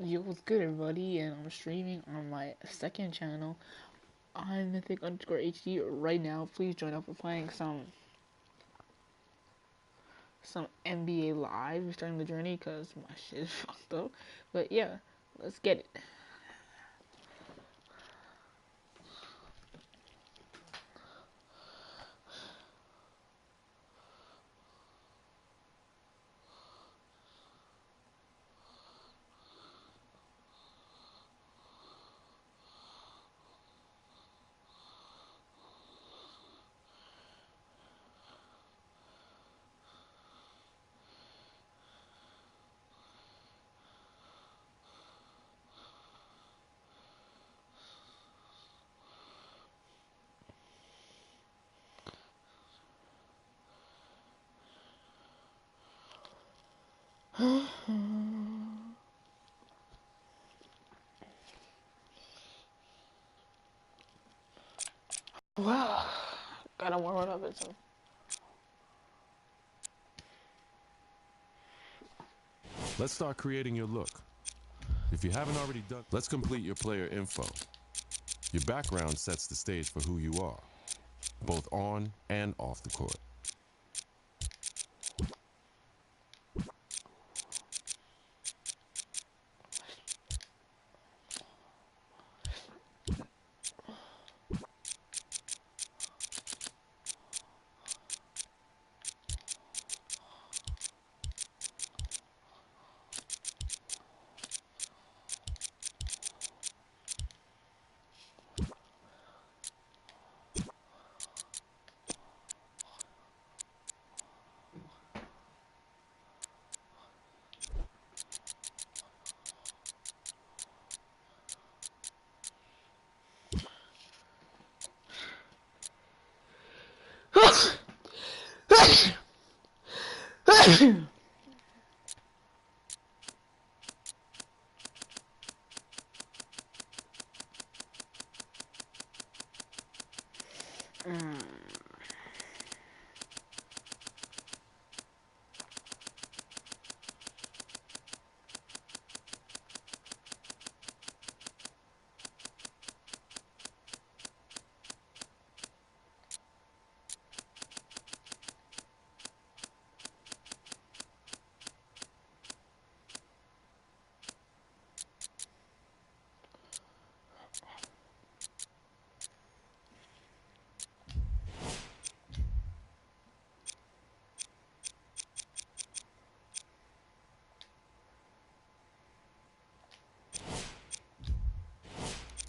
Yo, what's good, everybody? And I'm streaming on my second channel on Mythic underscore HD right now. Please join up. We're playing some NBA Live. We're starting the journey because my shit is fucked up. But yeah, let's get it. Well, gotta warm it up. It's Let's start creating your look. If you haven't already done, let's complete your player info. Your background sets the stage for who you are, both on and off the court.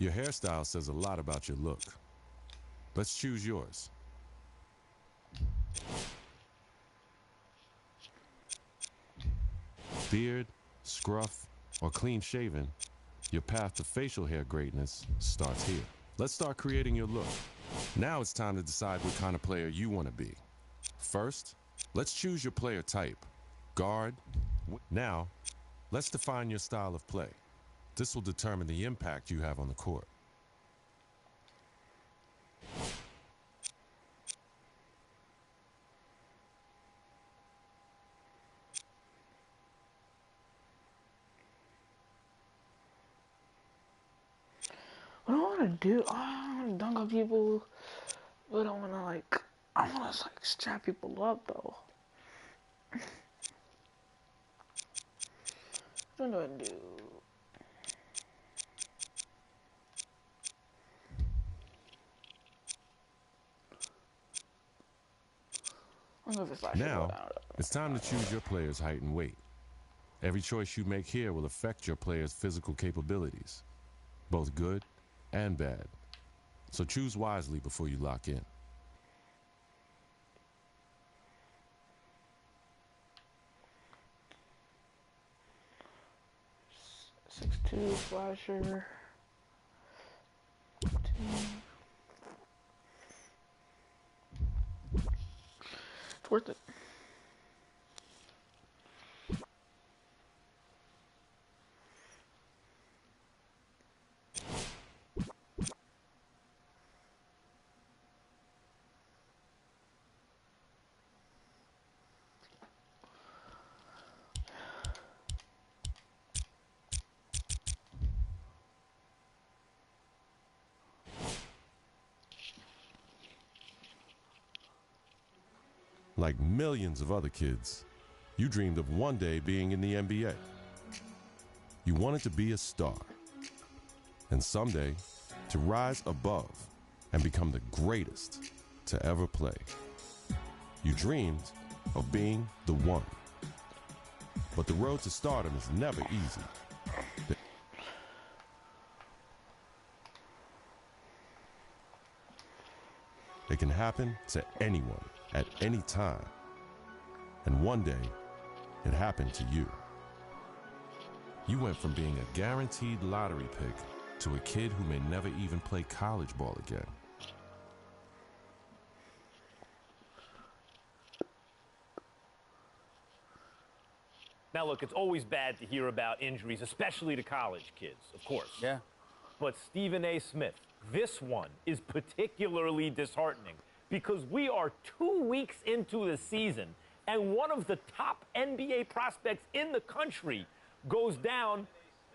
Your hairstyle says a lot about your look. Let's choose yours. Beard, scruff, or clean shaven, your path to facial hair greatness starts here. Let's start creating your look. Now it's time to decide what kind of player you want to be. First, let's choose your player type. Guard. Now, let's define your style of play. This will determine the impact you have on the court. what I want to do. I want to dunk on people, but I want to I want to strap people up though. What do I do? I don't know if it's actually Now, it's time to choose your player's height and weight. Every choice you make here will affect your player's physical capabilities, both good and bad. So choose wisely before you lock in. 6'2" slasher. It's worth it. Like millions of other kids, you dreamed of one day being in the NBA. You wanted to be a star. And someday, to rise above and become the greatest to ever play. You dreamed of being the one. But the road to stardom is never easy. It can happen to anyone at any time. And one day, it happened to you. You went from being a guaranteed lottery pick to a kid who may never even play college ball again. Now, look, it's always bad to hear about injuries, especially to college kids, of course. Yeah. But Stephen A. Smith, this one is particularly disheartening because we are 2 weeks into the season and one of the top NBA prospects in the country goes down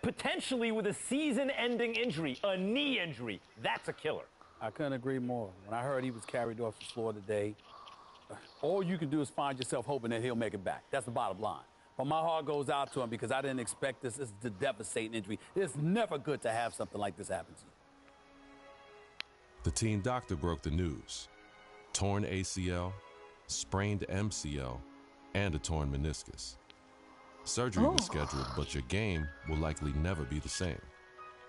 potentially with a season-ending injury, a knee injury. That's a killer. I couldn't agree more. When I heard he was carried off the floor today, all you can do is find yourself hoping that he'll make it back. That's the bottom line. But my heart goes out to him because I didn't expect this. This is a devastating injury. It's never good to have something like this happen to you. The team doctor broke the news. Torn ACL, sprained MCL, and a torn meniscus. Surgery was scheduled, but your game will likely never be the same.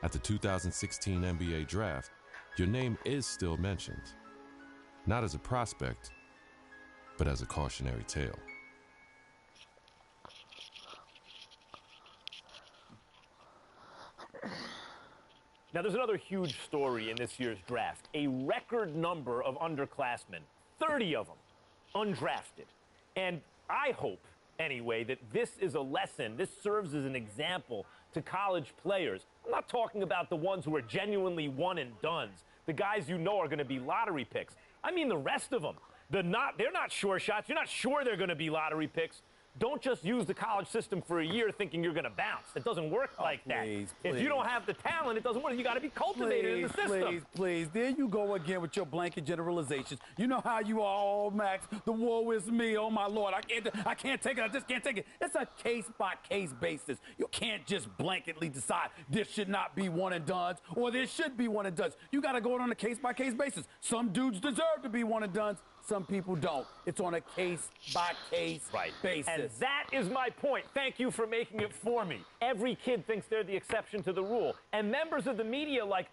At the 2016 NBA draft, your name is still mentioned. Not as a prospect, but as a cautionary tale. Now, there's another huge story in this year's draft. A record number of underclassmen, 30 of them, undrafted. And I hope, anyway, that this is a lesson, this serves as an example to college players. I'm not talking about the ones who are genuinely one and dones, the guys you know are going to be lottery picks. I mean the rest of them. They're not sure shots. You're not sure they're going to be lottery picks. Don't just use the college system for a year thinking you're going to bounce. It doesn't work like that. If you don't have the talent, it doesn't work. You got to be cultivated in the system. Please. There you go again with your blanket generalizations. You know how you are, oh, Max. The woe is me. Oh, my Lord. I can't take it. I just can't take it. It's a case-by-case basis. You can't just blanketly decide this should not be one and dones or this should be one and dones. You got to go on a case-by-case basis. Some dudes deserve to be one and dones. Some people don't. It's on a case-by-case basis. And that is my point. Thank you for making it for me. Every kid thinks they're the exception to the rule. And members of the media like,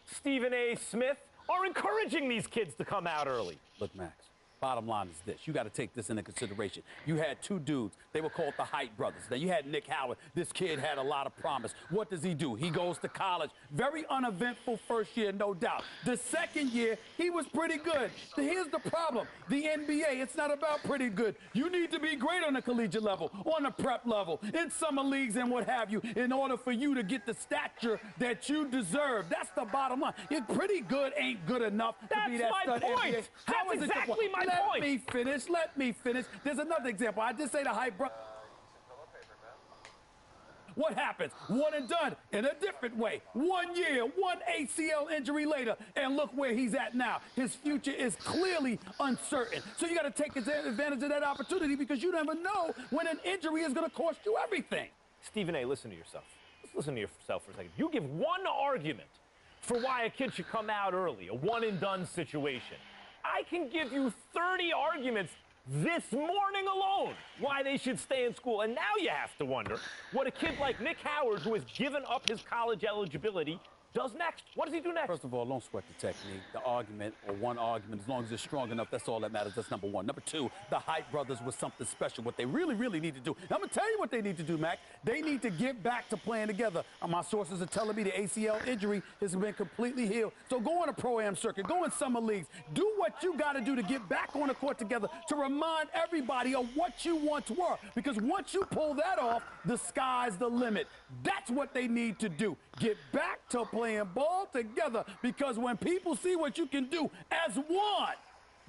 Stephen A. Smith, are encouraging these kids to come out early. Look, Max, bottom line is this. You got to take this into consideration. You had two dudes. They were called the Hydrft brothers. Now, you had Nick Howard. This kid had a lot of promise. What does he do? He goes to college. Very uneventful first year, no doubt. The second year, he was pretty good. Here's the problem. The NBA, it's not about pretty good. You need to be great on the collegiate level, on the prep level, in summer leagues and what have you, in order for you to get the stature that you deserve. That's the bottom line. You're pretty good ain't good enough to be that stud NBA. That's exactly my point. Let me finish. There's another example. I just say the Hydrft. What happens? One and done in a different way. 1 year, one ACL injury later, and look where he's at now. His future is clearly uncertain. So you got to take advantage of that opportunity because you never know when an injury is going to cost you everything. Stephen A., listen to yourself. Let's listen to yourself for a second. You give one argument for why a kid should come out early, a one-and-done situation. I can give you 30 arguments this morning alone why they should stay in school. And now you have to wonder what a kid like Nick Howard, who has given up his college eligibility, does next. What does he do next? First of all, don't sweat the technique, the argument, or one argument. As long as it's strong enough, that's all that matters. That's number one. Number two, the Hydrft brothers was something special. What they really, really need to do. Now, I'm going to tell you what they need to do, Mac. They need to get back to playing together. My sources are telling me the ACL injury has been completely healed. So go on a pro-am circuit. Go in summer leagues. Do what you got to do to get back on the court together to remind everybody of what you once were. Because once you pull that off, the sky's the limit. That's what they need to do. Get back to playing ball together, because when people see what you can do as one,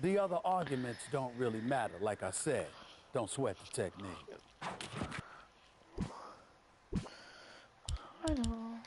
the other arguments don't really matter. Like I said, don't sweat the technique. I know.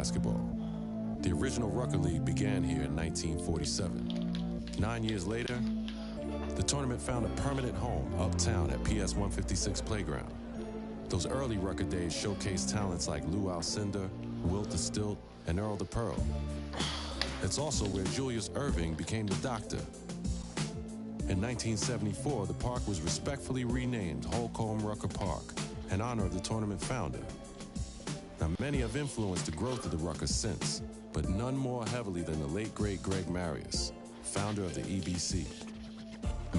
basketball. The original Rucker League began here in 1947. 9 years later, the tournament found a permanent home uptown at PS 156 Playground. Those early Rucker days showcased talents like Lou Alcindor, Wilt the Stilt, and Earl the Pearl. It's also where Julius Erving became the Doctor. In 1974, the park was respectfully renamed Holcomb Rucker Park in honor of the tournament founder. Now, many have influenced the growth of the Rucker since, but none more heavily than the late, great Greg Marius, founder of the EBC.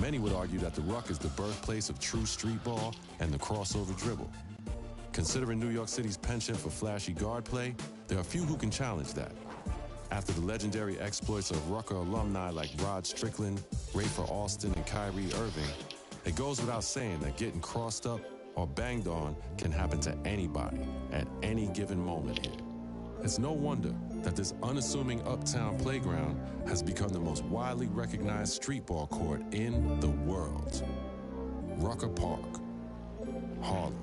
Many would argue that the Ruck is the birthplace of true street ball and the crossover dribble. Considering New York City's penchant for flashy guard play, there are few who can challenge that. After the legendary exploits of Rucker alumni like Rod Strickland, Rafer Alston, and Kyrie Irving, it goes without saying that getting crossed up or banged on can happen to anybody at any given moment here. It's no wonder that this unassuming uptown playground has become the most widely recognized street ball court in the world. Rucker Park, Harlem.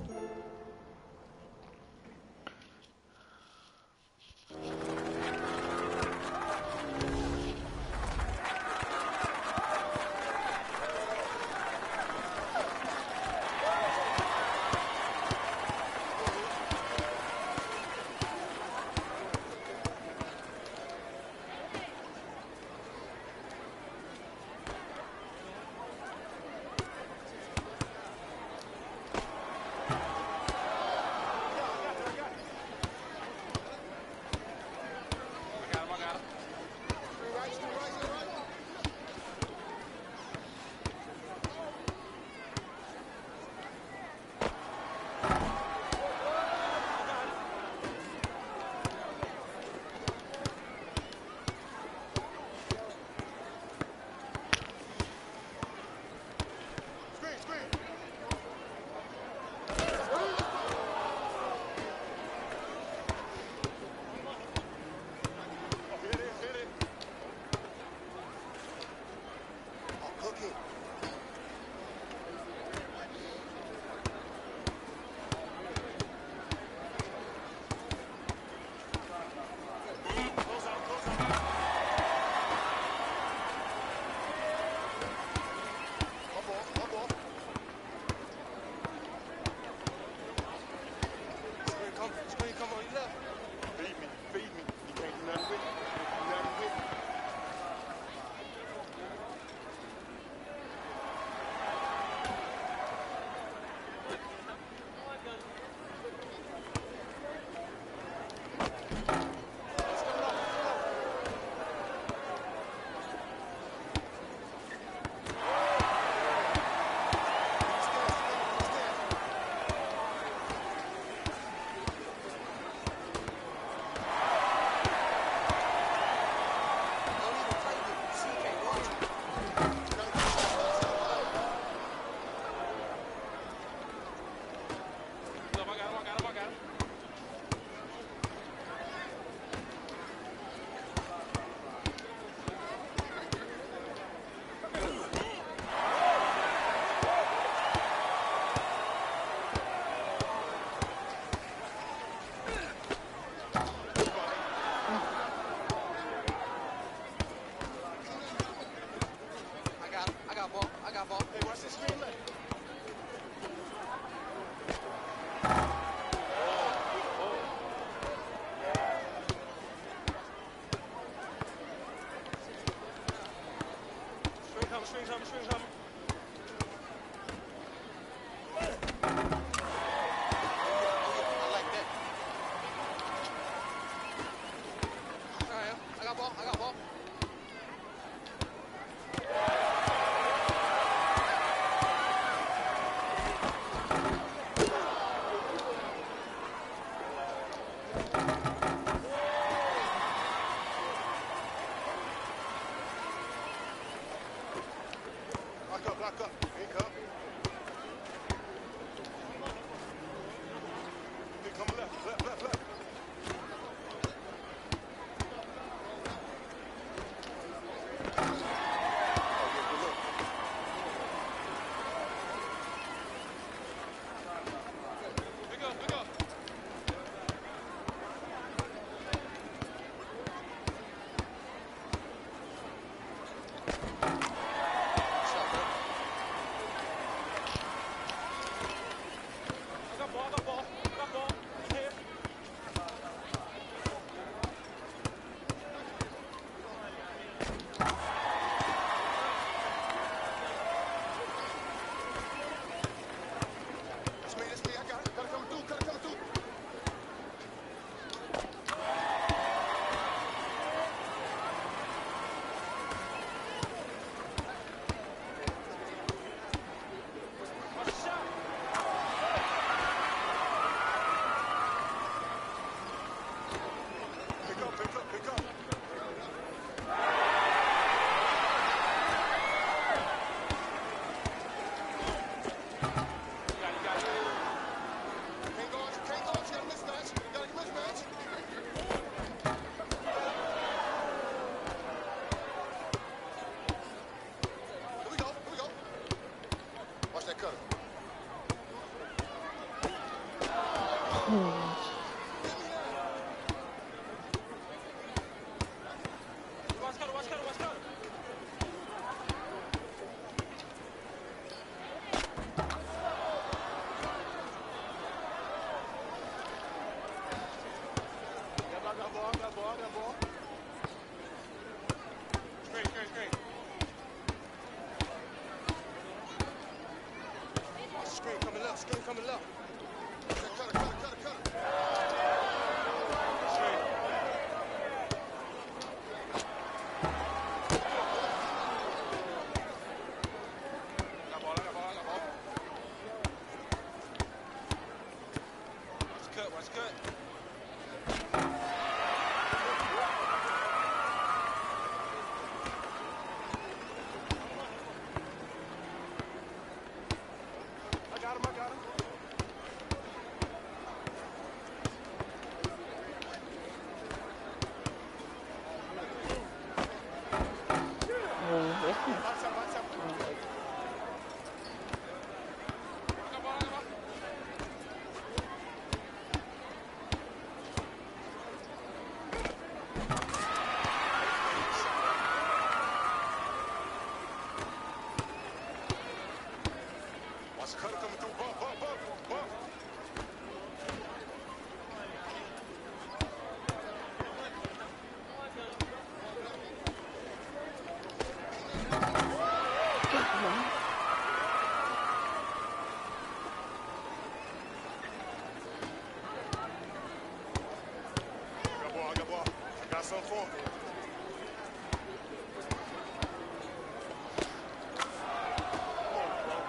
I got something for him.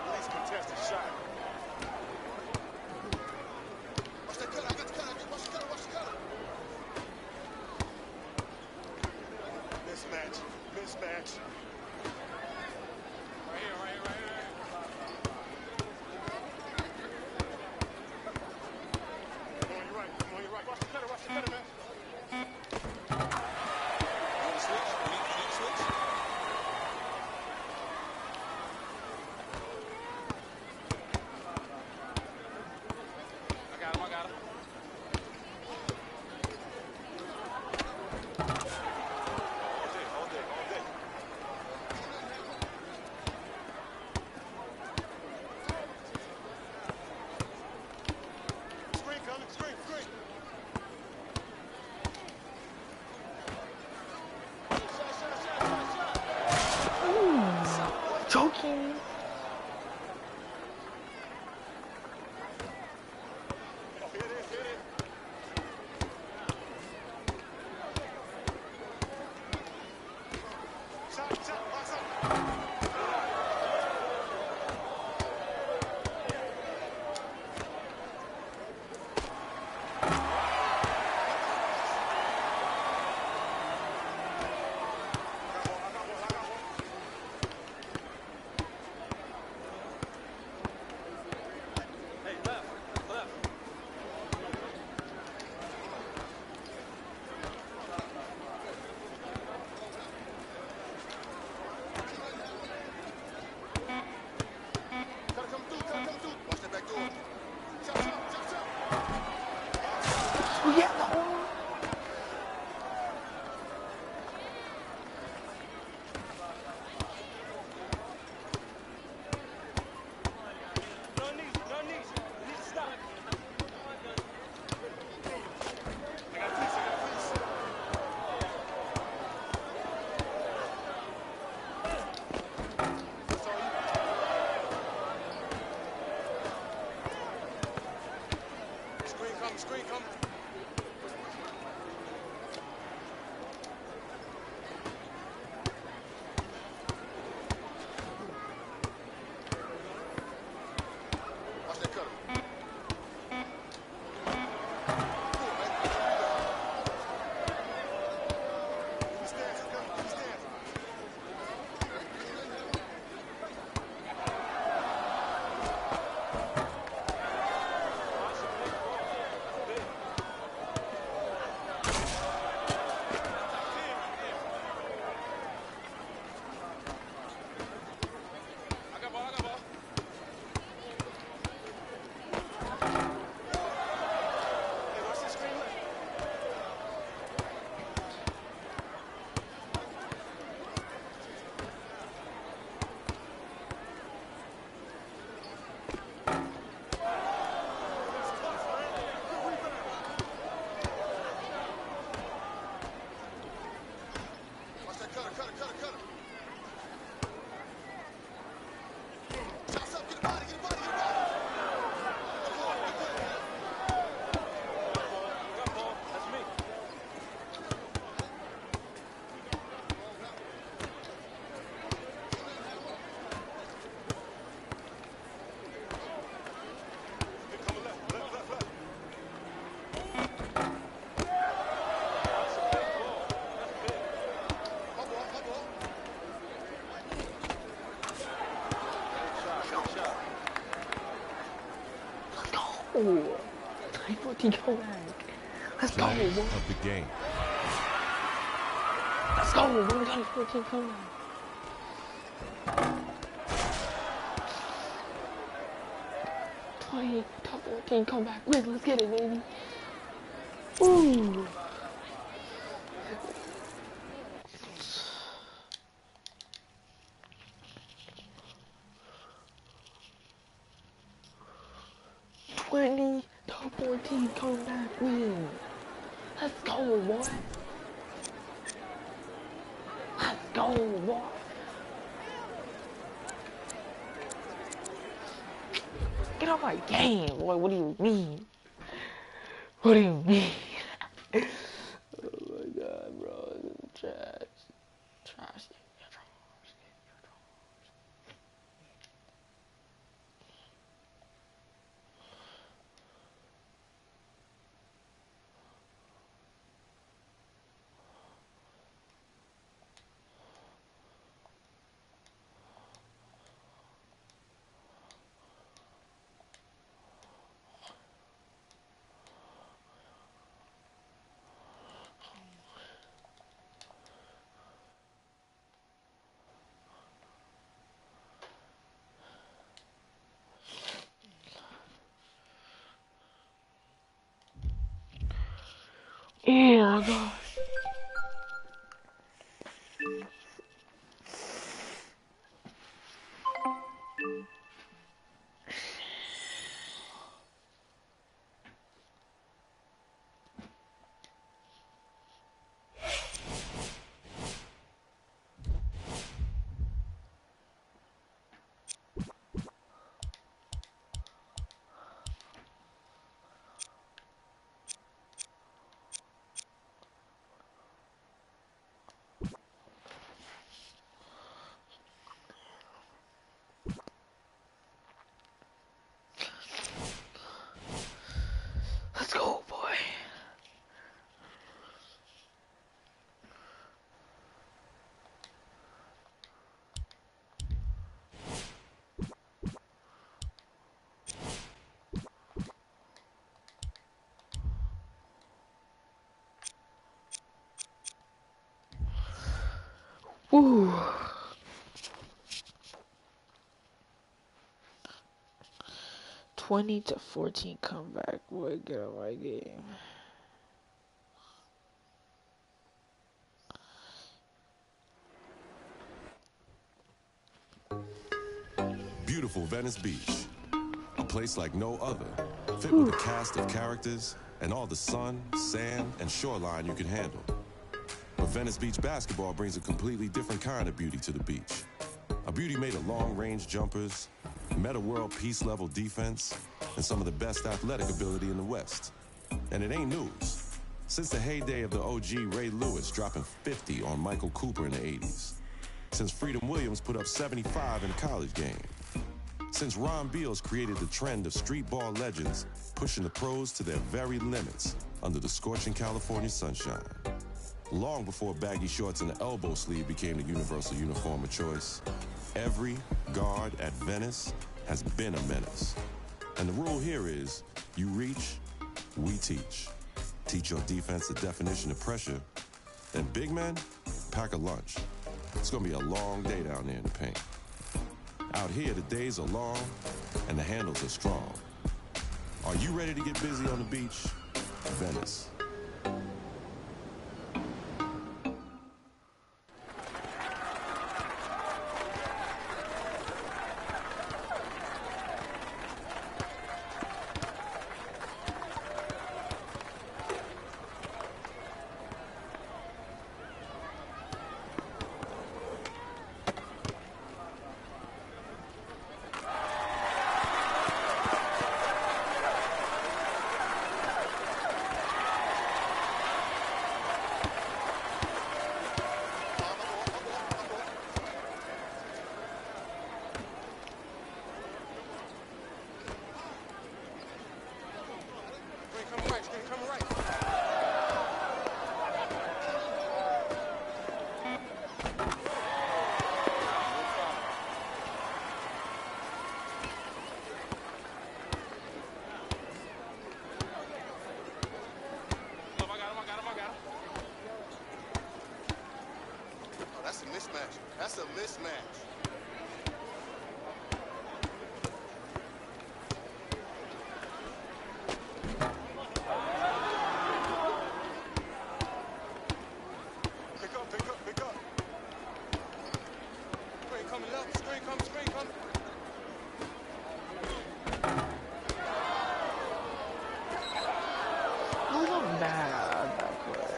Please contest the shot. Watch that cutter. I got the cutter. Watch the cutter. Watch the cutter. Mismatch. Mismatch. Right here, right here, right here. Come on, you're right. Come on, you're right. Watch the cutter. Watch the cutter, man. Joking. Screen come. Watch that cutter. He stands, he comes, he stands. Oh, 14 come back. Let's go, Flag boy. of the game. Let's go, boy. 14 come back. Top 14 come back. Wait, let's get it, baby. Ooh. Top 14 come back win. Let's go, boy. Let's go, boy. Get off my game, boy. What do you mean? What do you mean? Oh my god, bro. This is trash. Trash. Oh my gosh. Let's go, boy. Woo. 20-14 comeback. Boy, get on my game. Beautiful Venice Beach. A place like no other, fit with a cast of characters and all the sun, sand, and shoreline you can handle. But Venice Beach basketball brings a completely different kind of beauty to the beach. A beauty made of long-range jumpers, meta-world peace-level defense, and some of the best athletic ability in the West. And it ain't news. Since the heyday of the OG Ray Lewis dropping 50 on Michael Cooper in the 80s. Since Freedom Williams put up 75 in a college game. Since Ron Beals created the trend of street ball legends pushing the pros to their very limits under the scorching California sunshine. Long before baggy shorts and the elbow sleeve became the universal uniform of choice, every guard at Venice has been a menace. And the rule here is, you reach, we teach. Teach your defense the definition of pressure, then big men, pack a lunch. It's gonna be a long day down there in the paint. Out here, the days are long, and the handles are strong. Are you ready to get busy on the beach? Venice. That's a mismatch. Pick up, pick up, pick up. Screen coming up, screen coming, screen coming. Oh, not bad. That play.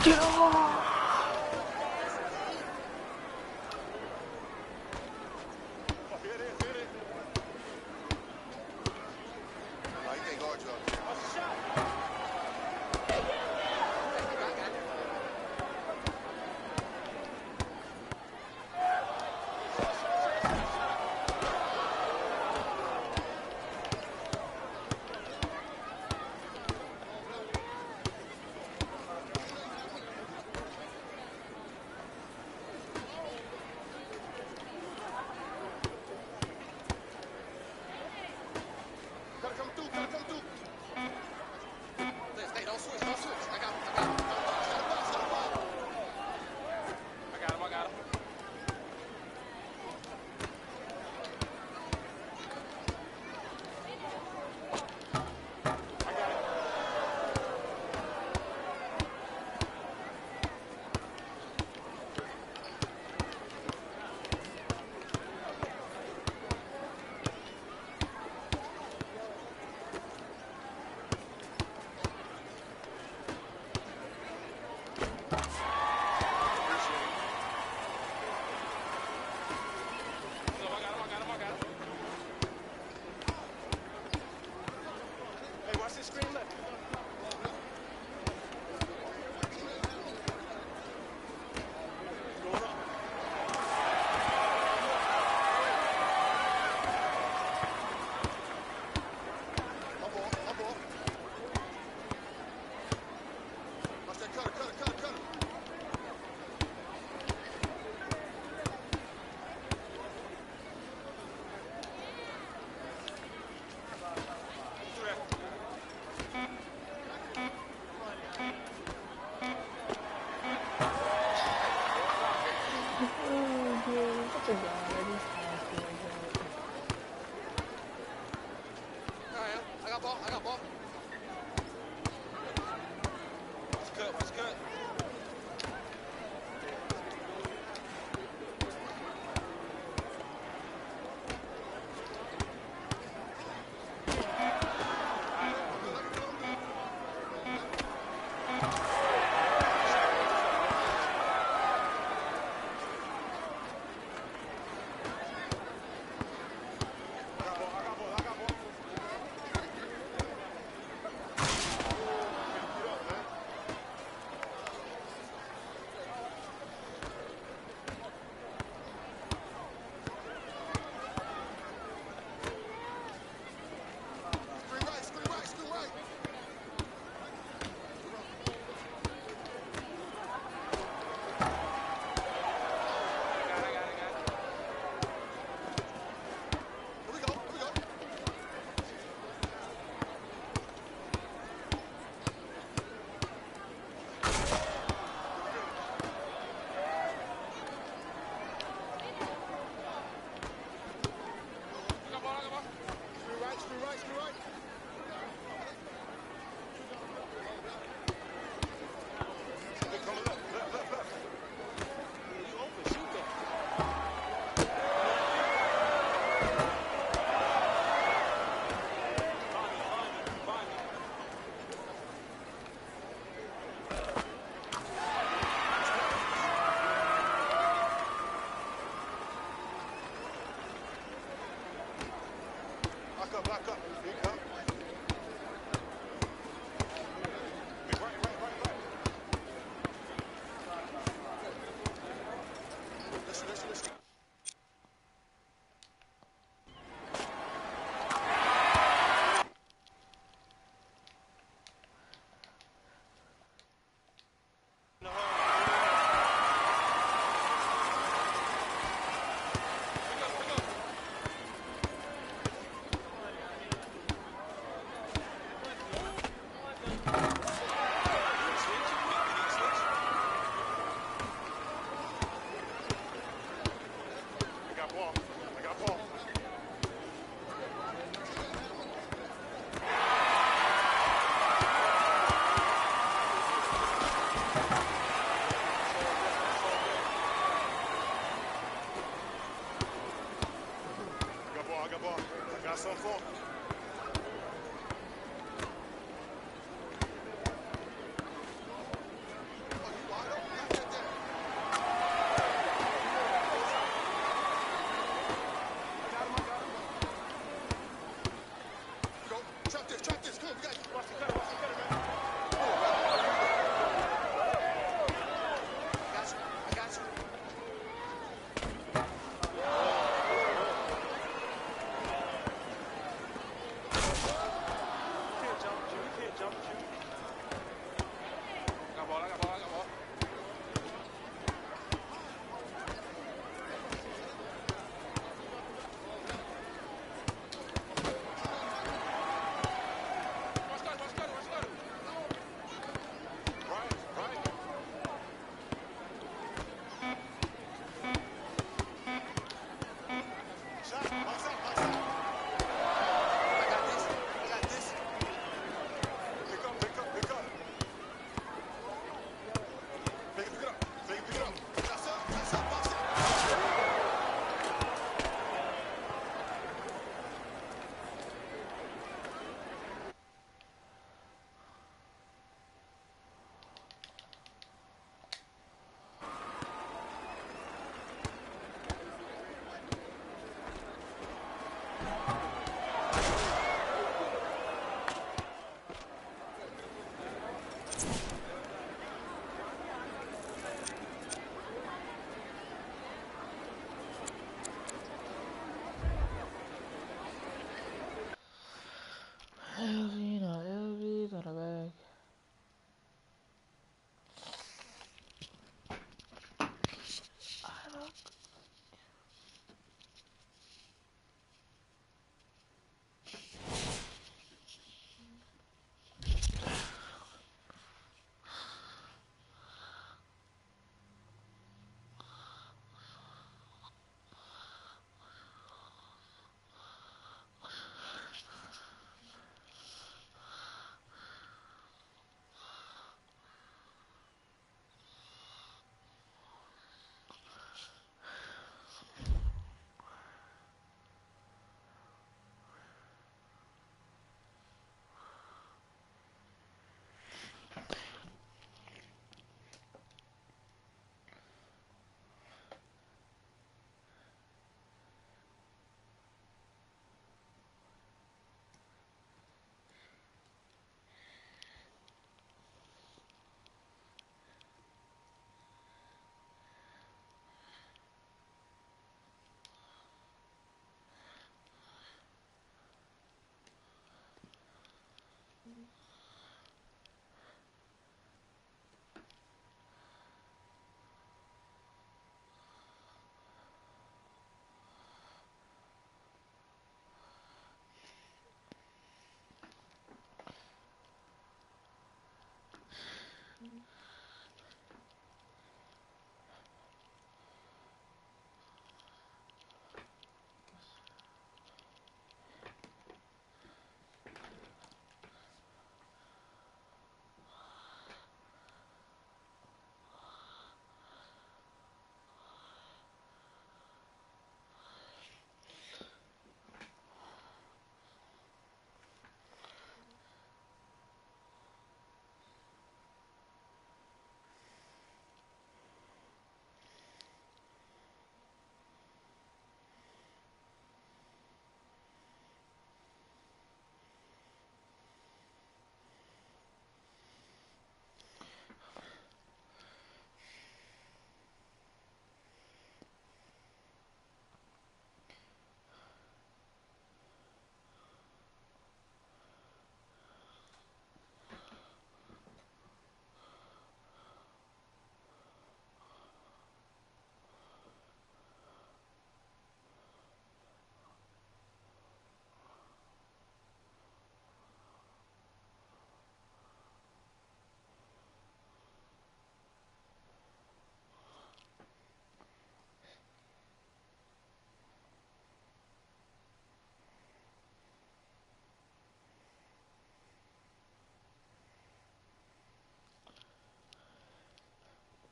Hit it, hit it. No, he can't guard you up there.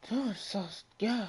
Dude, so yeah.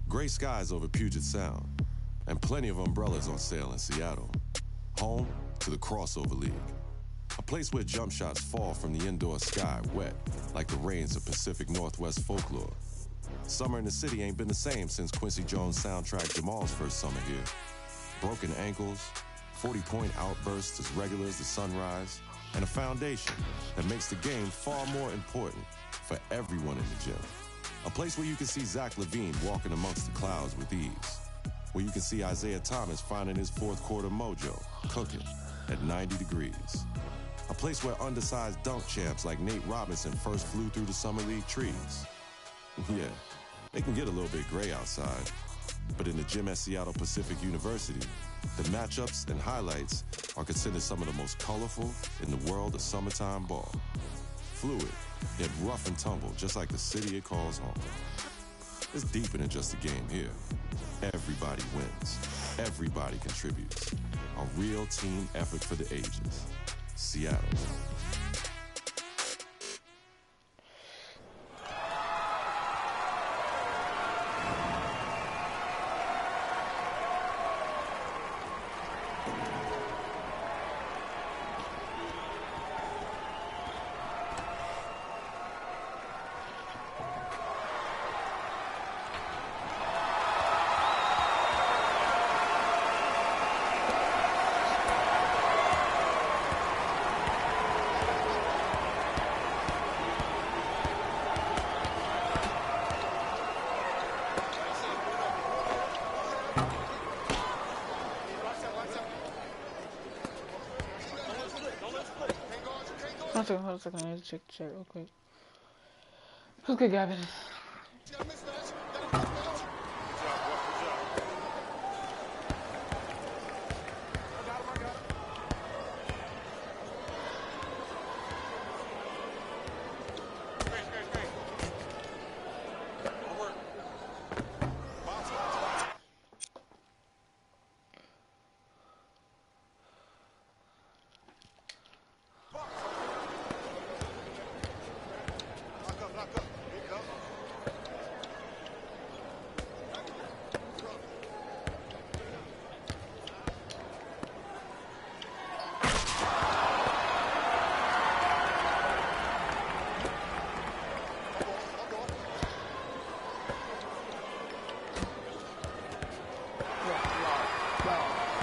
Gray skies over Puget Sound, and plenty of umbrellas on sale in Seattle. Home to the Crossover League, a place where jump shots fall from the indoor sky wet like the rains of Pacific Northwest folklore. Summer in the city ain't been the same since Quincy Jones' soundtrack Jamal's first summer here. Broken ankles, 40-point outbursts as regular as the sunrise, and a foundation that makes the game far more important for everyone in the gym. A place where you can see Zach LaVine walking amongst the clouds with ease. Where you can see Isaiah Thomas finding his fourth quarter mojo, cooking at 90 degrees. A place where undersized dunk champs like Nate Robinson first flew through the Summer League trees. Yeah, it can get a little bit gray outside, but in the gym at Seattle Pacific University, the matchups and highlights are considered some of the most colorful in the world of summertime ball. Fluid, yet rough and tumble, just like the city it calls home. It's deeper than just a game here. Everybody wins. Everybody contributes. A real team effort for the ages. Seattle. Hold on a second, I need to check the chat real quick. Okay, Gavin.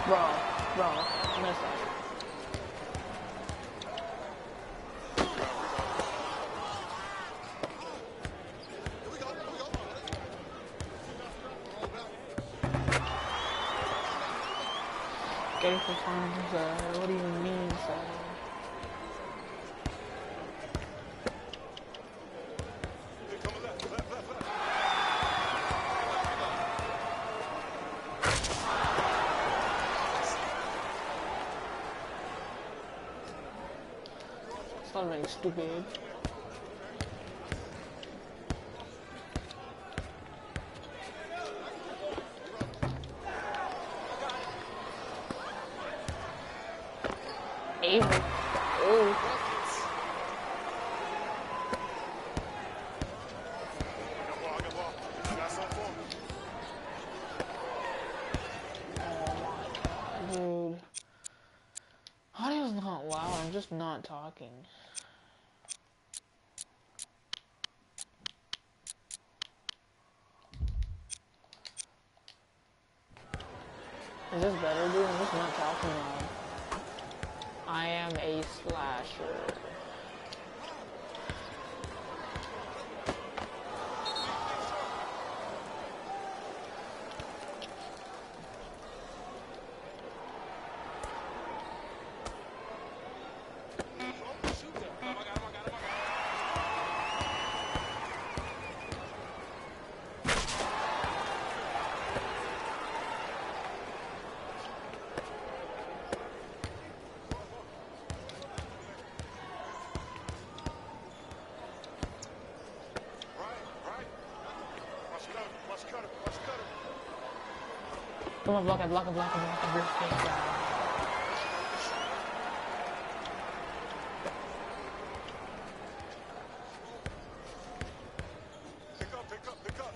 Bro, mess up. Get it for fun, sir. What do you mean, sir? Stop being stupid. Able. Oh. Dude. Audio's not loud, I'm just not talking. Is this better, dude? I'm just not talking loud. I am a slasher. Come on, block it. Pick up.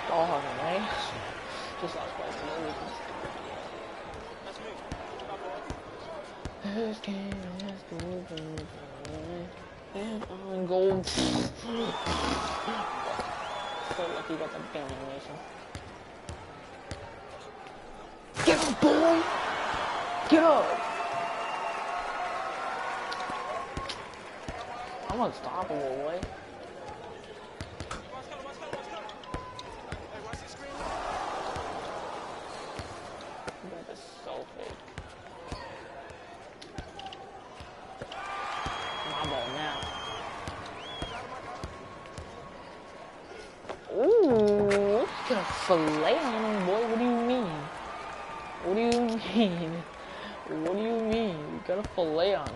All hugging, right? Just lost twice to no reason. That's me. Stop ball. This game is good. And on gold. So lucky you got the damn animation. Get up, boy! Get up! I'm unstoppable, boy. That is so fake. My ball now. Ooh, gonna fillet on him, boy. What do you mean? What do you mean? What do you mean? You got a fillet on him.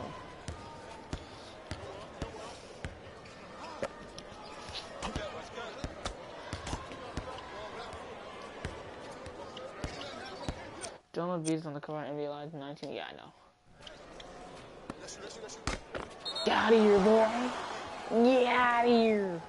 Download videos on the current NBA Live 19. Yeah, I know. Get out of here, boy. Get out of here.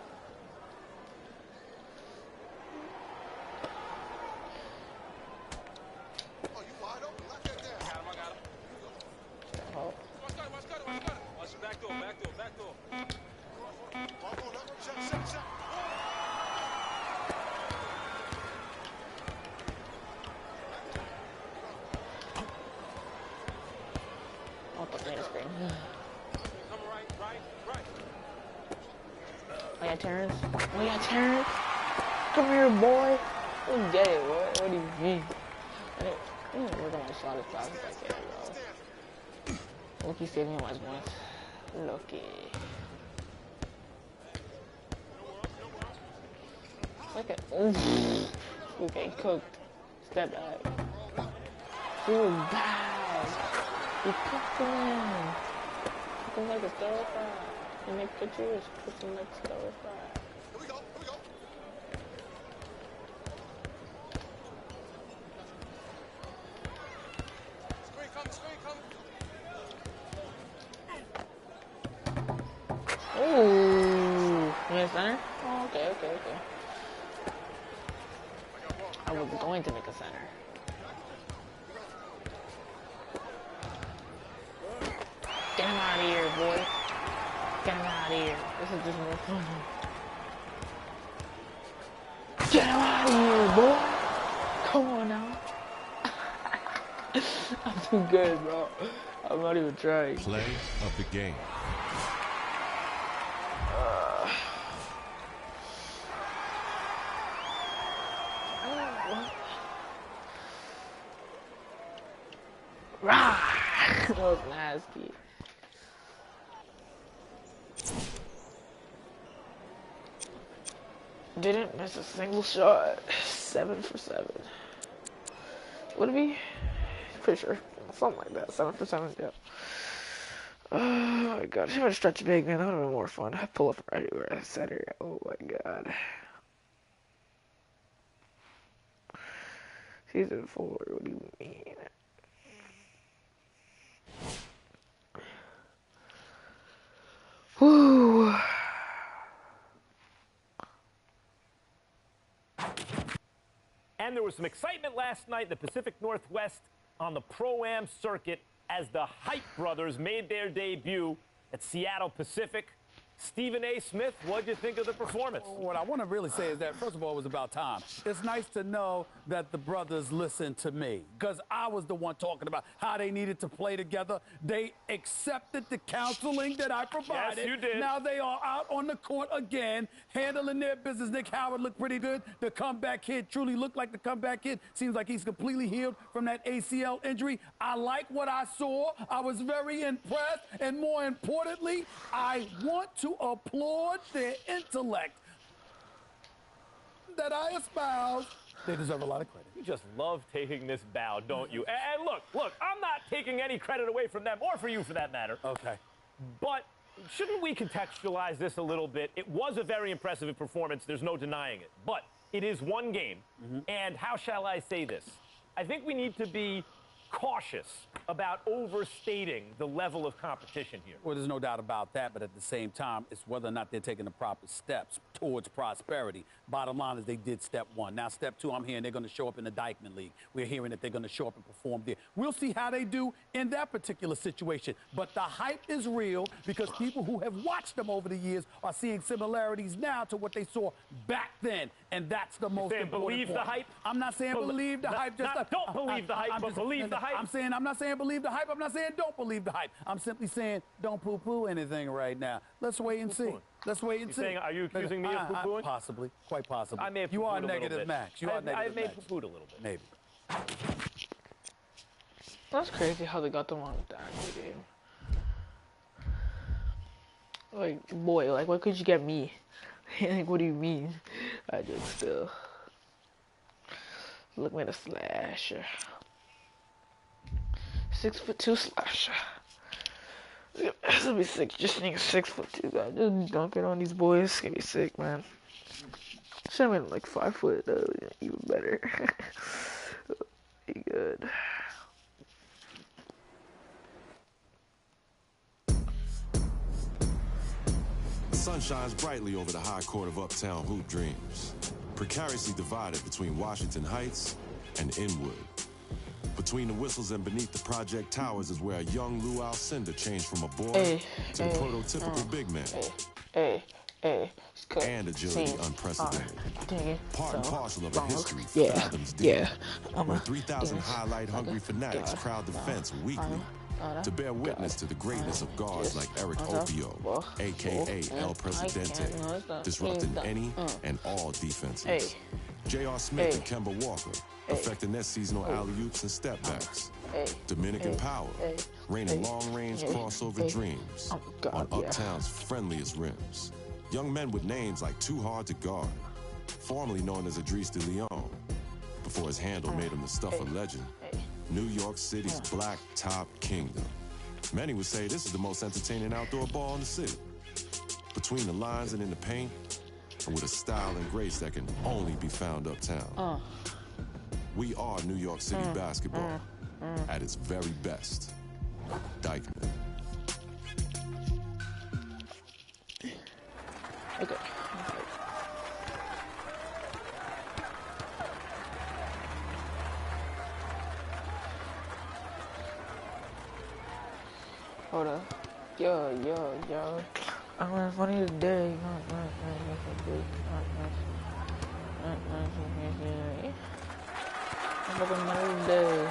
Oh yeah, Terrence. Oh yeah, Terrence. Come here, boy. You get it. What do you mean? I didn't work on my shot as fast as I can, bro. Loki saved me my points. Loki. Look at. Oof. Okay, cooked. Step back. Too bad. You cooked him. Cook him like a stir fry. You make pictures, cook him like stir fry. Here we go. Screen coming. Ooh. You in center? Oh, okay. I was going to make a center. Get him out of here. This is just more fun. Get him out of here, boy. Come on now. I'm too good, bro. I'm not even trying. Play of the game. Rah! That was nasty. Didn't miss a single shot. 7 for 7. Would it be? Pretty sure. Something like that. 7 for 7, yeah. Oh my god. Too much stretch big, man. That would have been more fun. I pull up right where I said it. Oh my god. Season 4. What do you mean? Woo. And there was some excitement last night in the Pacific Northwest on the Pro-Am circuit as the Hype brothers made their debut at Seattle Pacific. Stephen A. Smith, what'd you think of the performance? What I want to really say is that, first of all, it was about time. It's nice to know that the brothers listened to me, because I was the one talking about how they needed to play together. They accepted the counseling that I provided. Yes, you did. Now they are out on the court again, handling their business. Nick Howard looked pretty good. The comeback kid truly looked like the comeback kid. Seems like he's completely healed from that ACL injury. I like what I saw. I was very impressed. And more importantly, I want to applaud their intellect that I espouse. They deserve a lot of credit. You just love taking this bow, don't you? And look, I'm not taking any credit away from them, or for you for that matter. Okay. But shouldn't we contextualize this a little bit? It was a very impressive performance. There's no denying it. But it is one game. And how shall I say this? I think we need to be cautious about overstating the level of competition here. Well, there's no doubt about that, but at the same time, it's whether or not they're taking the proper steps towards prosperity. Bottom line is they did step one. Now, step two, I'm hearing they're going to show up in the Dykeman League. We're hearing that they're going to show up and perform there. We'll see how they do in that particular situation. But the hype is real because people who have watched them over the years are seeing similarities now to what they saw back then. And that's the most important believe point. the hype? I'm not saying believe the hype. Don't believe the hype, but believe the hype. I'm not saying believe the hype. I'm not saying don't believe the hype. I'm simply saying don't poo-poo anything right now. Let's wait and see. Let's wait and see. Saying, are you accusing me of poo-pooing? Possibly, quite possibly. I may have you are poo-pooed a little negative, bit. Max. You are negative, I may Max. have poo-pooed a little bit. Maybe. That's crazy how they got them on that game. Like, boy, like, what could you get me? Like, what do you mean? I just still. Look at the slasher. 6'2" slasher. This will be sick. Just seeing a 6'2" guy just dunking on these boys. It's gonna be sick, man. Should have been like 5 foot, even better. Be good. The sun shines brightly over the high court of uptown hoop dreams, precariously divided between Washington Heights and Inwood. Between the whistles and beneath the project towers is where a young Lou Alcindor changed from a boy to the prototypical big man. And agility unprecedented. Part and parcel of a history fathoms deep, where 3,000 highlight-hungry fanatics crowd the fence weekly to bear witness to the greatness of guards like Eric Opio, a.k.a. El Presidente, disrupting any and all defenses. J.R. Smith and Kemba Walker, perfecting their seasonal alley-oops and step-backs. Dominican Power, raining long-range crossover dreams on Uptown's friendliest rims. Young men with names like Too Hard to Guard, formerly known as Idris de Leon, before his handle made him the stuff of legend. New York City's Black Top Kingdom. Many would say this is the most entertaining outdoor ball in the city. Between the lines and in the paint, and with a style and grace that can only be found uptown. We are New York City basketball at its very best. Dykeman. Okay. Hold up. Yo. I'm funny today. I'm looking another day.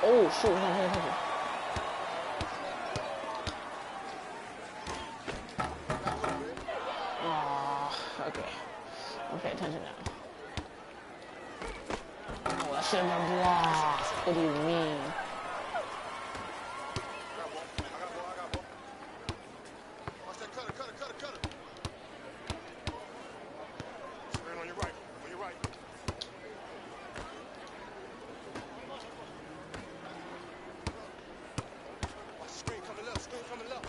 Oh shoot, no, pay attention. Oh, okay. I'm paying attention now. Oh, that should have been blocked. What do you mean? Watch that cutter. Screen on your right. Watch the screen coming left.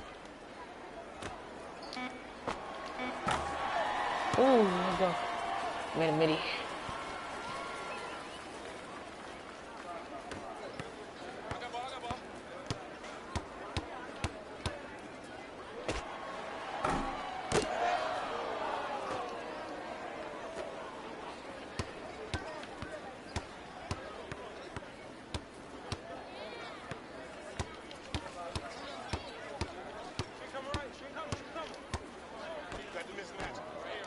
Ooh, let's go. Made a midi. I got ball. She coming right. She coming. You got the mismatch. Right.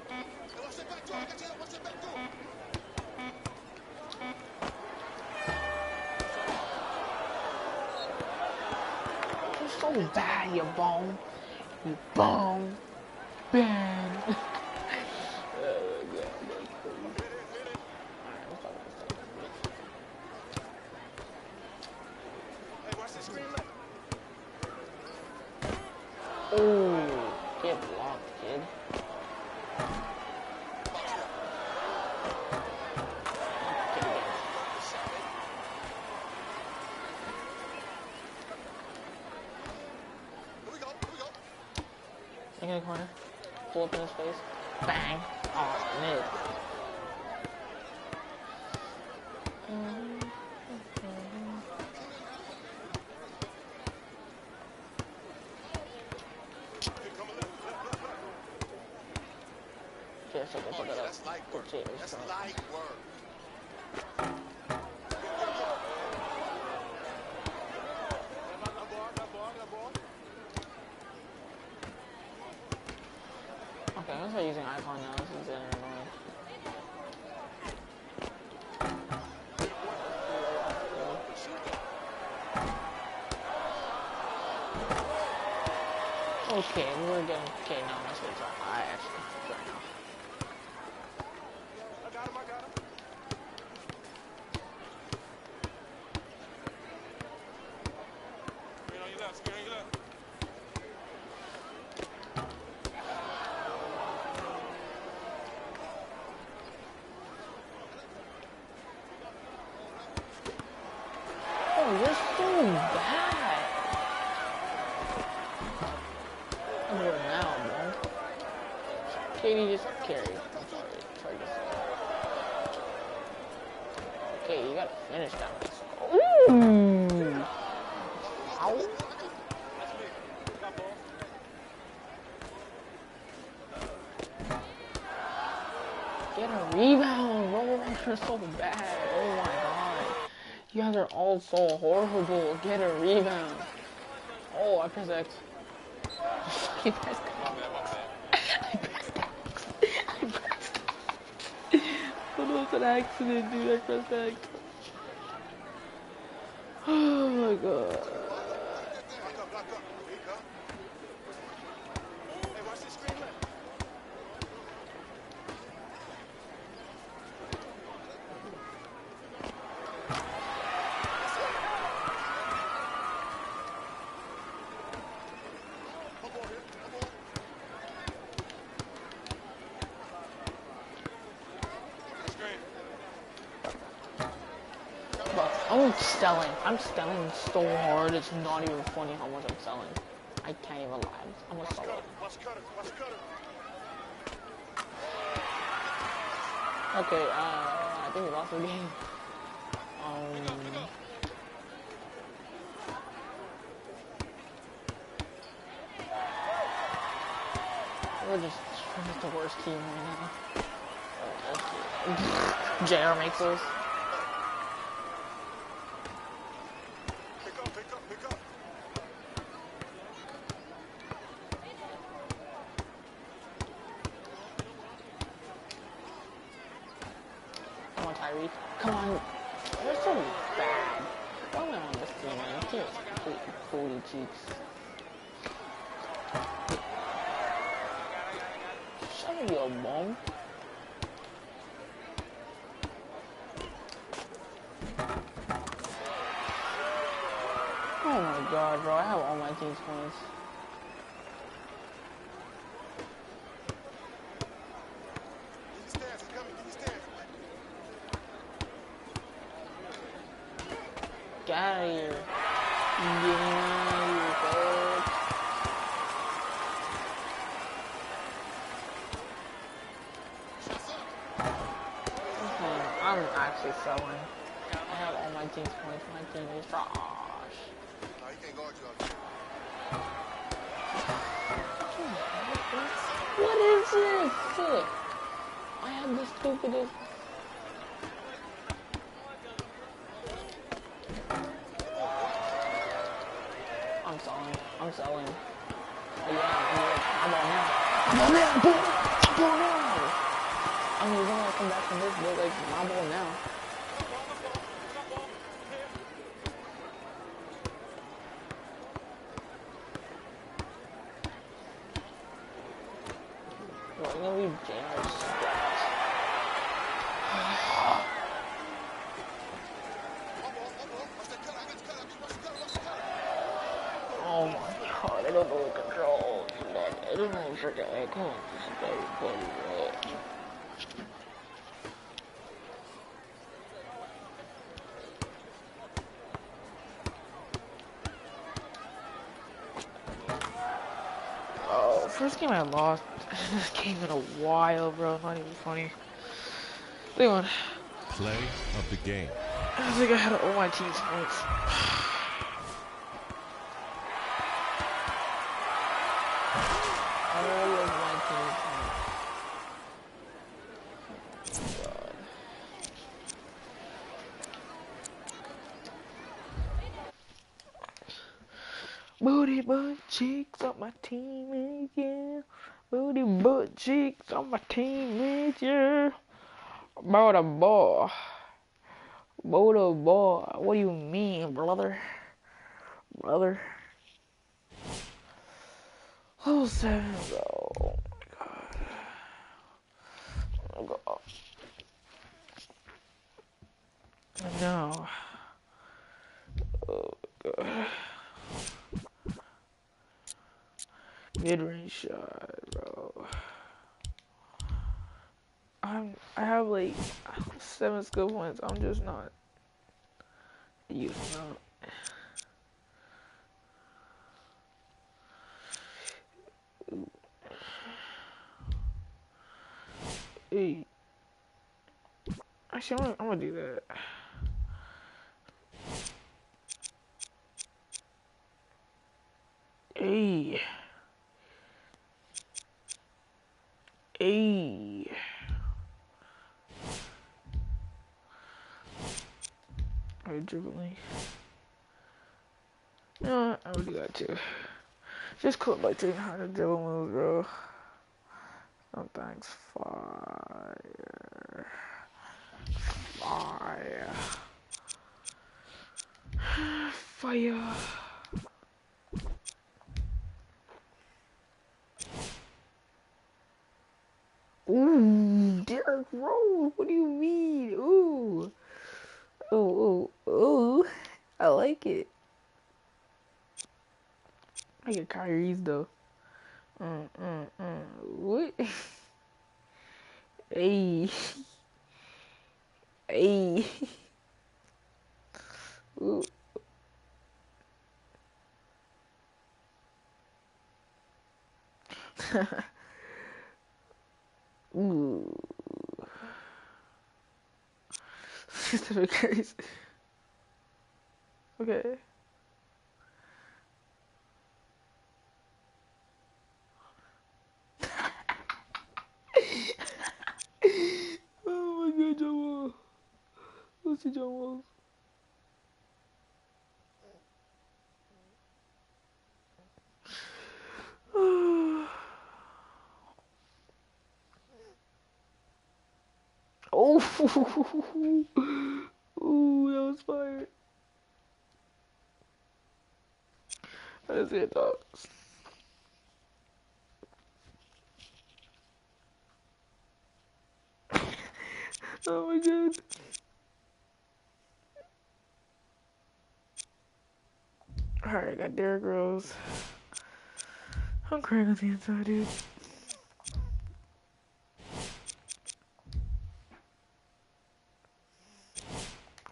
Hey, watch that back door. Watch that back door. You're so bad, you bum. You bum. Bam. Hey, watch this screen left. Oh, get blocked, kid. Here we go. In the corner. Pull up in his face. Bang. Oh, mid. Okay, so Oh, yeah, that's light work. That's light work. That ball. Okay, I'm gonna start using icon now. This is getting annoying. Okay, we're getting. Okay, no, that's gonna try. I actually try now. I got him. Screen on your left. Oh, you're so bad. I'm doing now, bro. Katie just carried. I'm sorry. Okay, you gotta finish that. Ooh! Ow. Get a rebound, bro. You're so bad. Oh my god. You guys are all so horrible. Get a rebound. Oh, I pressed X. I pressed X. That was an accident, dude. I pressed X. Oh my god. Block up. Here you go. Hey, watch this screen left. I'm selling so hard, it's not even funny how much I'm selling. I can't even lie. I'm gonna sell it. Watch cutter. Okay, I think we lost the game. We're just This is the worst team right now. JR makes those. Pick up, pick up, pick up. Come on, Tyreek. Come on. They're so bad. Why am I on this team, man? This team is complete booty cheeks. Shut up, you bum. Oh my god, bro. I have all my team's points. Get your stance, it's coming, get your stance. Get out of here. Get out of here, coach. Okay, I'm actually selling. I have all my team's points. My team is trash. Nah, he can't guard you out there. What is this? I have the stupidest. I'm selling. I'm selling. Oh, yeah. How about now? How about now, boy? How about now? I mean, you're gonna come back from this, but like, my ball now. Bro, I'm gonna leave James scratch. Oh my god, I don't know the controls. I don't know freaking. Come on, this is very funny, bro. Oh, first game I lost this game in a while, bro. Not even funny. Second one, Play of the game. I think I had all my team's points. All of my team's points. God. Booty butt cheeks on my teammates, yeah. Booty butt cheeks on my teammates, yeah. About a ball. About a ball. What do you mean, brother? Brother. Level 7, bro. Oh my god. Oh god. No. Oh god. Mid-range shot, bro. I have like 7 skill points. I'm just not using them. Hey. Actually, I'm gonna do that. Hey. Hey. Alright, dribbling. You know what? I'm gonna do that too. Just quit by taking how to dribble moves, bro. Oh, thanks. Fire. Fire. Fire. Ooh, Derrick Rose. What do you mean? Ooh. Ooh, ooh, ooh. I like it. I get Kyrie's though. What? Hey. Hey. Ooh. Ooh. It's a bit crazy. Okay. see John Walls. Oh, ooh, that was fire. That's it, dog. Oh my god. Alright, I got Derrick Rose. I'm crying on the inside, dude.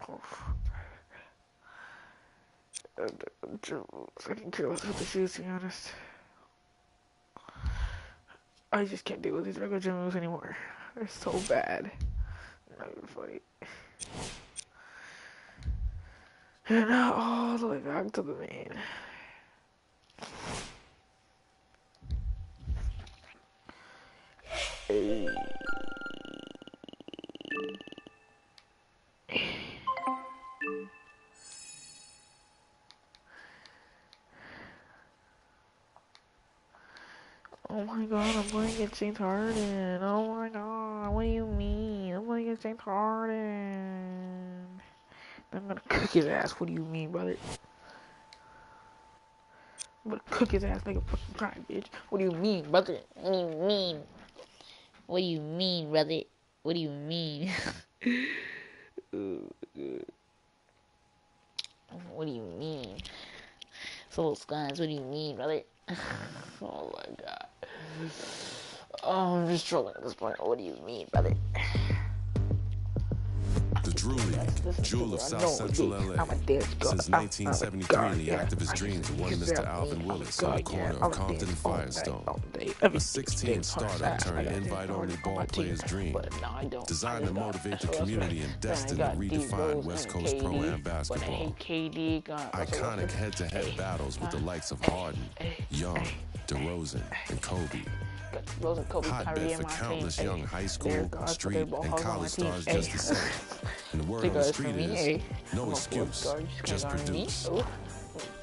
Oh. I can care less with the shoes, to be honest. I just can't deal with these regular gym moves anymore. They're so bad. Not even funny. And now all the way back to the main. Hey. Oh my god, I'm playing against James Harden. Oh my god, what do you mean? I'm playing against James Harden. I'm gonna cook his ass. What do you mean, brother? I'm gonna cook his ass like a fucking crime, bitch. What do you mean, brother? What do you mean? What do you mean, brother? What do you mean? What do you mean? Soul Skies, what do you mean, brother? Oh my god. Oh, I'm just trolling at this point. What do you mean, brother? The Drew League, jewel of South Central LA. Since 1973, the activist dreams of one Mr. Alvin Willis on the corner of Compton and Firestone. A 16 startup turned invite-only ball player's dream, designed to motivate the community and destined to redefine West Coast Pro-Am basketball. Iconic head-to-head battles with the likes of Harden, Young, DeRozan, and Kobe. Hotbed for countless young high school, street, and college stars just the same. And the word on the street is, no excuse, just produce.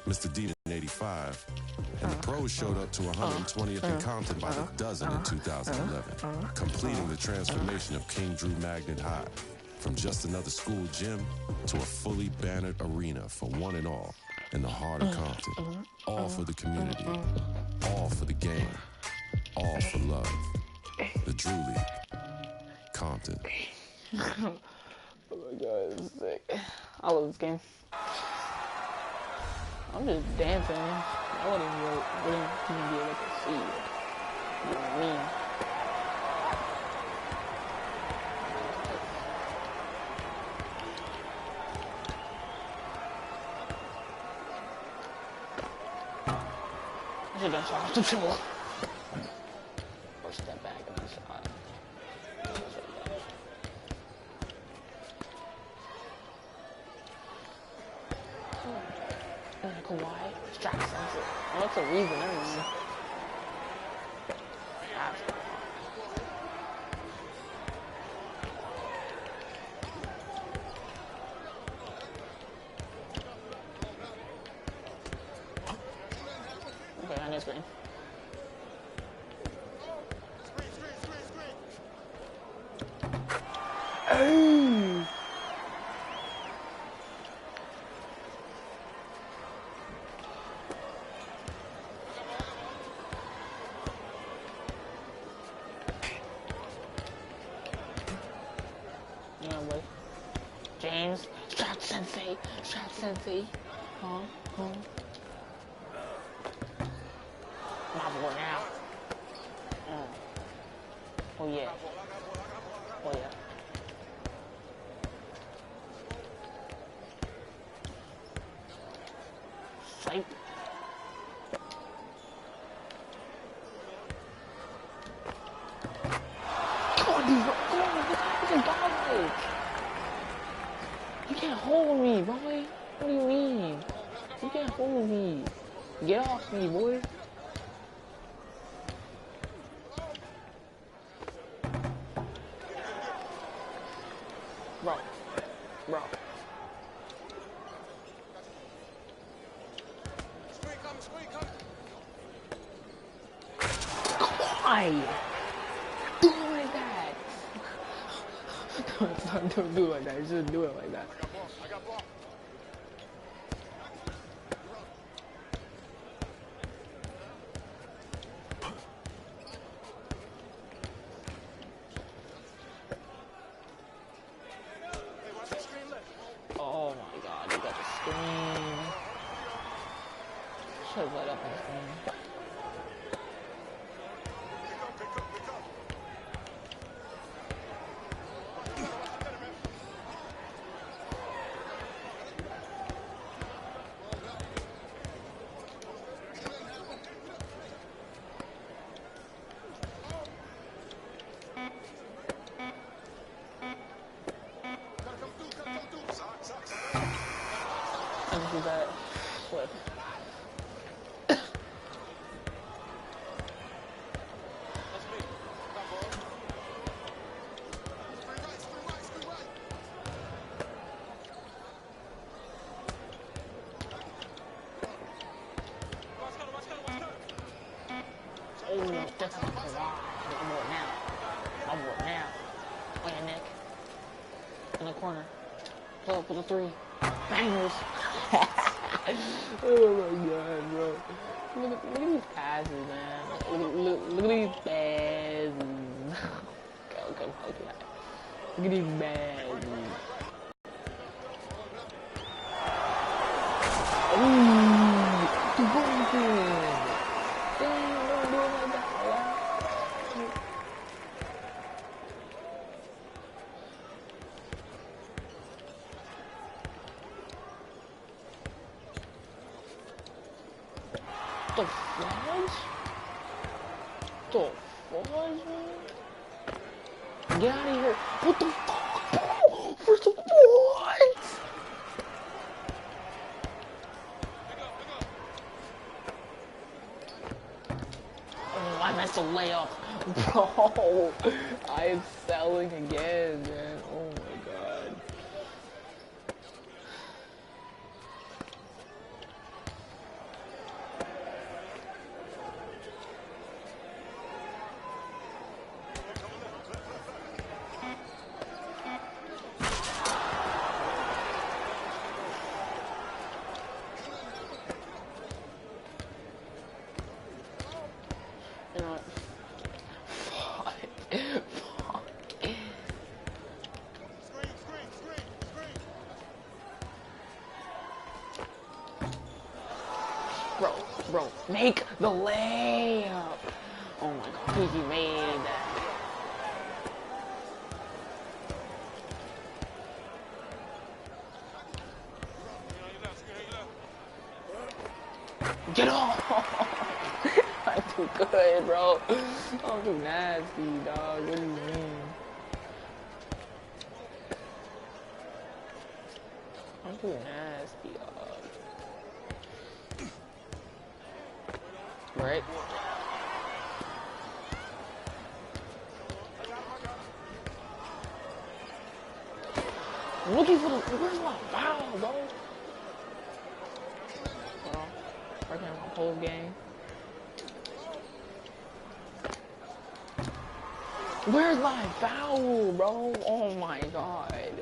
Mr. Dean in 85, and the pros showed up to 120th and Compton by the dozen in 2011, completing the transformation of King Drew Magnet High, from just another school gym to a fully bannered arena for one and all in the heart of Compton. All for the community, all for the game, all for love. The Drew League, Compton. Oh my god, this is sick. I love this game. I'm just dancing. I wouldn't even be able to see it. You know what I mean? I should have done something to chill. Or step back and shot. Kawhi, strap sensitive. Oh, that's a reason, everyone. Okay, I need a screen. Hey! Yeah, boy. James, strap sensei. Huh? My boy now. Oh yeah. Oh yeah. Psych. God, he's a dog. You can't hold me, boy. What do you mean? You can't hold me. Get off me, boy. Bro. Why? Do it like that. Don't do it like that. You shouldn't do it like that. I got ball. Hey, watch the screen left. Oh my god, you got the screen. Should have let up on the screen. Let me see that flip. Oh, that's not for why. I'm more now. I'm more now. Oh yeah, Nick. In the corner. Pull up with a three. Bangers. Oh my god, bro. Look at these passes, man. Look at these passes. Okay, okay. Look at these passes. Ooh, the bullshit. Damn, don't do it like that. The fudge? The fudge, man? Get out of here. What the fuck, bro? What the what? Oh, I missed a layup. Bro, I am selling again, man. Oh my god. You know what? Fuck. Fuck. Bro, make the layup. Oh my god, he made that. Get off! I'm too good, bro. I'm too nasty, dog. What do you mean? I'm too nasty, dog. Right? I'm looking for the. Where's my foul, bro? Hold on. Working on my whole game. Where's my foul, bro? Oh my god.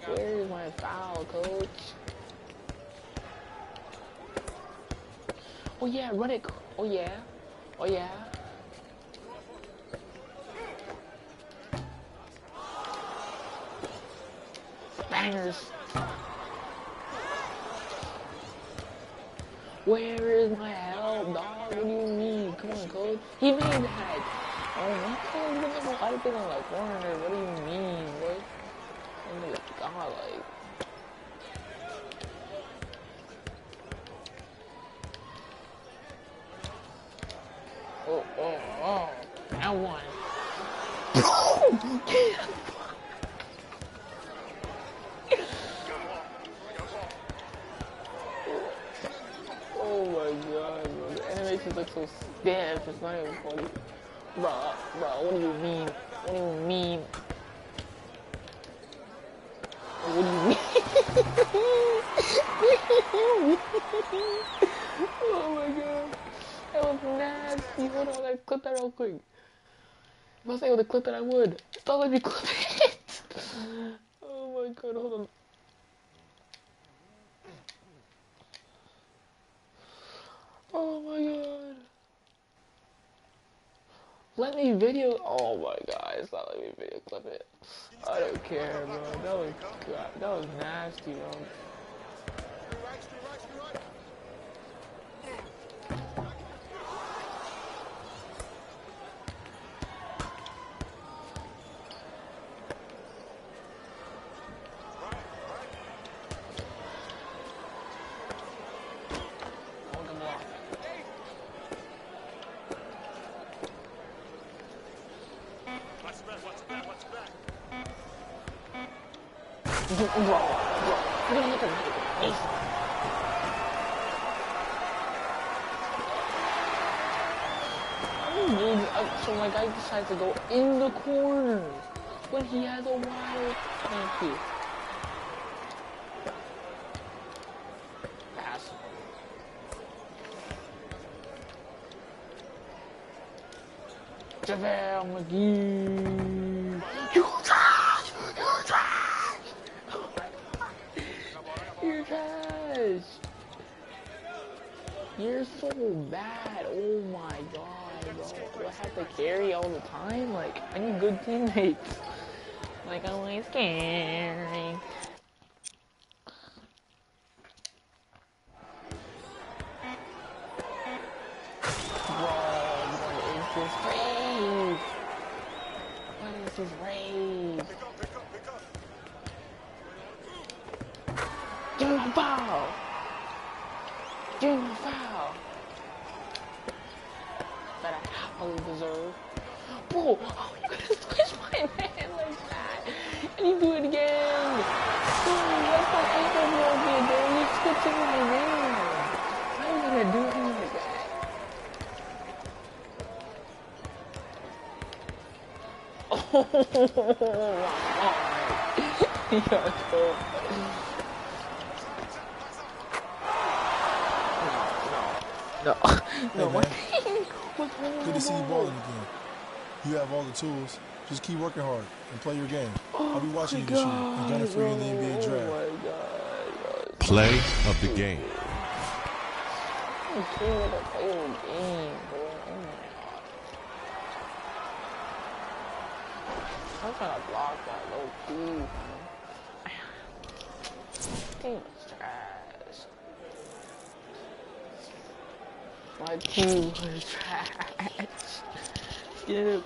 Where's my foul, coach? Oh yeah, run it. Oh yeah. Oh yeah. Bangers. Where is my help, dog? What do you mean? Come on, coach. He made that. Oh my god, you're gonna go hype it on like 400. What do you mean, boy? I'm like, god, like. Oh. Now one. Oh my god, bro. The animations look so stiff. It's not even funny. Bro, what do you mean? What do you mean? What do you mean? Oh my You hold on, I gotta clip that real quick. If I say with a clip it, I would. Stop letting me clip it. Oh my god, hold on. Oh my god. Let me video. Oh my god, stop letting me video clip it. I don't care, bro. That was nasty, bro. So my guy decides to go in the corner when he has a wide. Thank you. Pass. JaVale McGee. You trash! You're trash! You're trash! You're so bad. Oh my god, bro. Do I have to carry all the time? Like, I need good teammates. Like, I'm always carrying. Bro, what is this race? What is this race? Give me my foul! Give me my foul! That I happily deserve. Bro, how you gonna switch my man like that? And you do it again! Bro, that's my ankle broken, bro. You're switching my man. How are you gonna do him like that? Oh my god. No. Hey, man. Good to see you balling again. You have all the tools. Just keep working hard and play your game. I'll be watching you this year and gunning for you in the NBA draft. Oh my god. Play of the game. I'm kidding to play the game, bro. Oh my god. I'm trying to block that low key, man. Team is trash. My team was trash. Skip.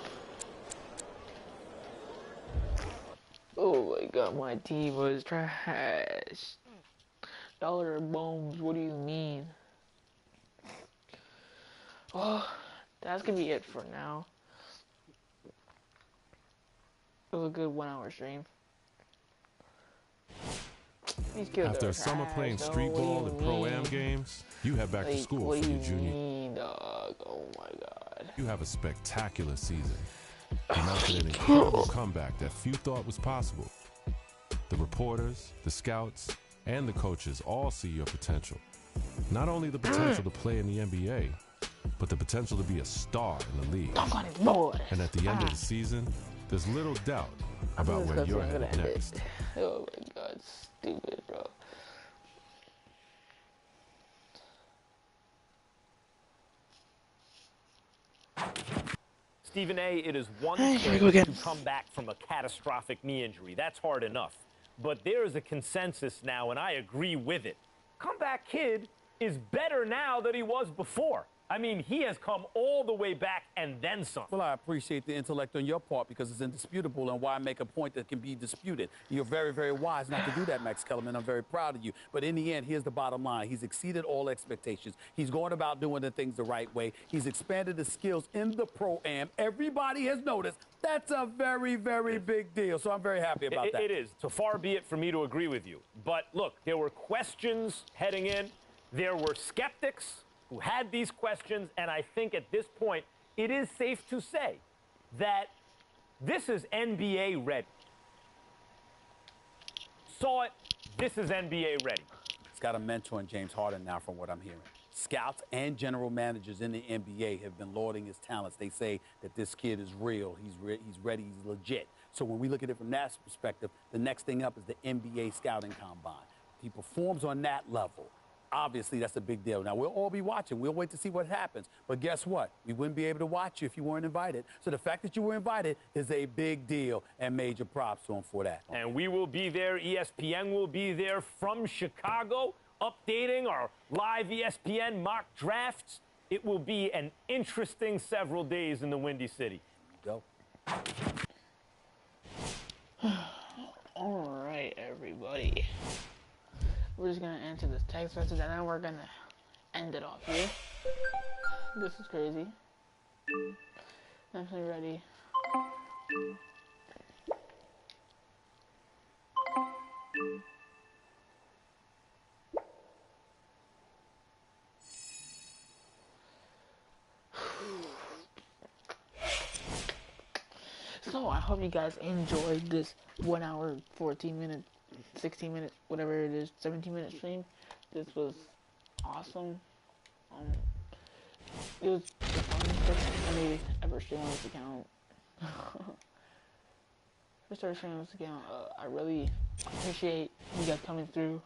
Oh my god, my team was trash. Y'all are bones, what do you mean? Oh, that's gonna be it for now. It was a good 1 hour stream. These kids After are a summer trash, playing dog. street What do ball you and pro-am mean? games, you head back to Like, school what for do your you junior. mean, dog? Oh my god. You have a spectacular season. You mounted an incredible comeback that few thought was possible. The reporters, the scouts, and the coaches all see your potential. Not only the potential to play in the NBA, but the potential to be a star in the league. Dunk on his boy. And at the end of the season, there's little doubt about where you're headed next. Oh my god, stupid, bro. Stephen A., it is one Here we thing go again. to come back from a catastrophic knee injury. That's hard enough. But there is a consensus now, and I agree with it. Comeback Kid is better now than he was before. I mean, he has come all the way back and then some. Well, I appreciate the intellect on your part because it's indisputable, and why make a point that can be disputed. You're very, very wise not to do that, Max Kellerman. I'm very proud of you. But in the end, here's the bottom line. He's exceeded all expectations. He's going about doing the things the right way. He's expanded his skills in the pro-am. Everybody has noticed. That's a very, very big deal. So I'm very happy about that. It is. So far be it for me to agree with you. But look, there were questions heading in. There were skeptics who had these questions, and I think at this point, it is safe to say that this is NBA ready. Saw it, this is NBA ready. He's got a mentor in James Harden now, from what I'm hearing. Scouts and general managers in the NBA have been lauding his talents. They say that this kid is real. He's ready. He's legit. So when we look at it from that perspective, the next thing up is the NBA scouting combine. He performs on that level. Obviously, that's a big deal. Now, we'll all be watching. We'll wait to see what happens. But guess what? We wouldn't be able to watch you if you weren't invited. So the fact that you were invited is a big deal, and major props to him for that. And we will be there. ESPN will be there from Chicago, updating our live ESPN mock drafts. It will be an interesting several days in the Windy City. Go. All right, everybody. We're just gonna answer this text message and then we're gonna end it off here. This is crazy. Definitely ready. So I hope you guys enjoyed this 1 hour, 14 minute, 16 minute, whatever it is, 17-minute stream. This was awesome. It was the first time I ever streamed on this account. I started streaming on this account. I really appreciate you guys coming through.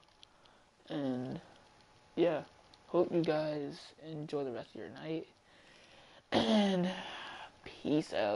And yeah, hope you guys enjoy the rest of your night. And peace out.